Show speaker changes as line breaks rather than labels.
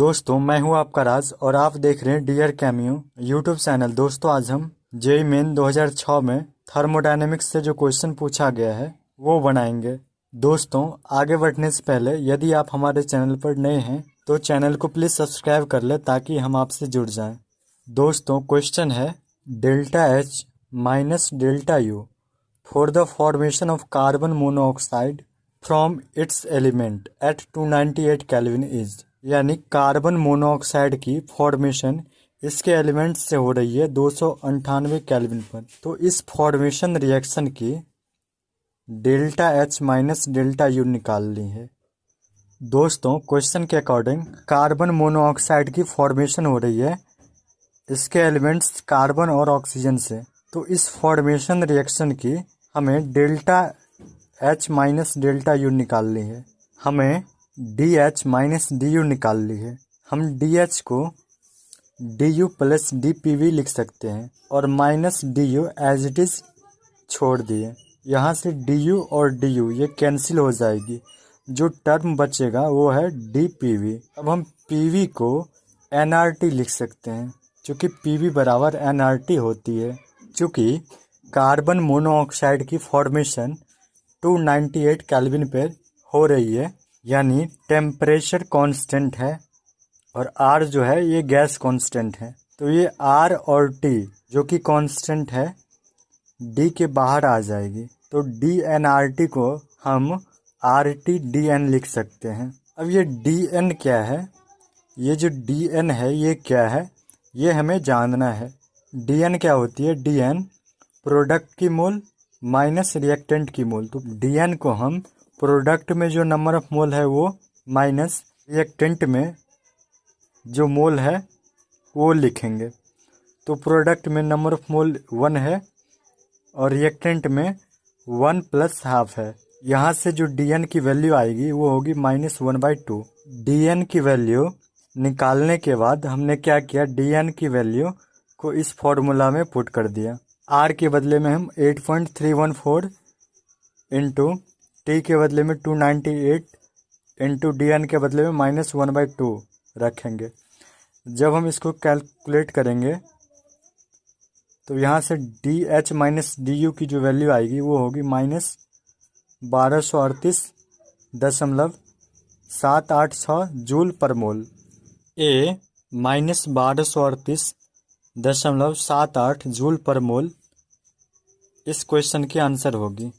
दोस्तों मैं हूं आपका राज और आप देख रहे हैं डियर कैमियो यूट्यूब चैनल। दोस्तों आज हम जेईई मेन 2006 में थर्मोडायनेमिक्स से जो क्वेश्चन पूछा गया है वो बनाएंगे। दोस्तों आगे बढ़ने से पहले यदि आप हमारे चैनल पर नए हैं तो चैनल को प्लीज़ सब्सक्राइब कर ले ताकि हम आपसे जुड़ जाएं। दोस्तों क्वेश्चन है delta H minus delta U for the formation of carbon monoxide from its element at 298 kelvin is, यानी कार्बन मोनोऑक्साइड की फॉर्मेशन इसके एलिमेंट से हो रही है 298 केल्विन पर। तो इस फॉर्मेशन रिएक्शन की delta H minus delta U निकालनी है। दोस्तों क्वेश्चन के अकॉर्डिंग कार्बन मोनोऑक्साइड की फॉर्मेशन हो रही है इसके एलिमेंट्स कार्बन और ऑक्सीजन से। तो इस फॉर्मेशन रिएक्शन की हमें delta H minus delta U निकालनी है। हमें D H minus D U निकालनी है। हम डी एच को D U plus D P V लिख सकते हैं और minus D U as it is छोड़ दिए। यहाँ से डी यू और डी यू ये कैंसिल हो जाएगी, जो टर्म बचेगा वो है डी पी वी। अब हम पी वी को एन आर टी लिख सकते हैं, चूँकि पी वी बराबर एन आर टी होती है। चूँकि कार्बन मोनोऑक्साइड की फॉर्मेशन 298 केल्विन पर हो रही है, यानी टेम्परेचर कांस्टेंट है और आर जो है ये गैस कांस्टेंट है। तो ये आर और टी जो कि कांस्टेंट है डी के बाहर आ जाएगी। तो डी एन आर टी को हम आर टी डी एन लिख सकते हैं। अब ये डी एन क्या है, ये जो डी एन है ये क्या है, ये हमें जानना है। डी एन क्या होती है, डी एन प्रोडक्ट की मोल माइनस रिएक्टेंट की मोल। तो डी एन को हम प्रोडक्ट में जो नंबर ऑफ मोल है वो माइनस रिएक्टेंट में जो मोल है वो लिखेंगे। तो प्रोडक्ट में नंबर ऑफ मोल 1 है और रिएक्टेंट में 1 प्लस हाफ है। यहाँ से जो डी एन की वैल्यू आएगी वो होगी -1/2। डी एन की वैल्यू निकालने के बाद हमने क्या किया, डी एन की वैल्यू को इस फॉर्मूला में पुट कर दिया। आर के बदले में हम 8.314 इंटू टी के बदले में 298 इंटू डी एन के बदले में -1/2 रखेंगे। जब हम इसको कैलकुलेट करेंगे तो यहाँ से D H minus D you की जो वैल्यू आएगी वो होगी -1238.786 जूल पर मोल। ए -1238.78 जूल पर मोल इस क्वेश्चन की आंसर होगी।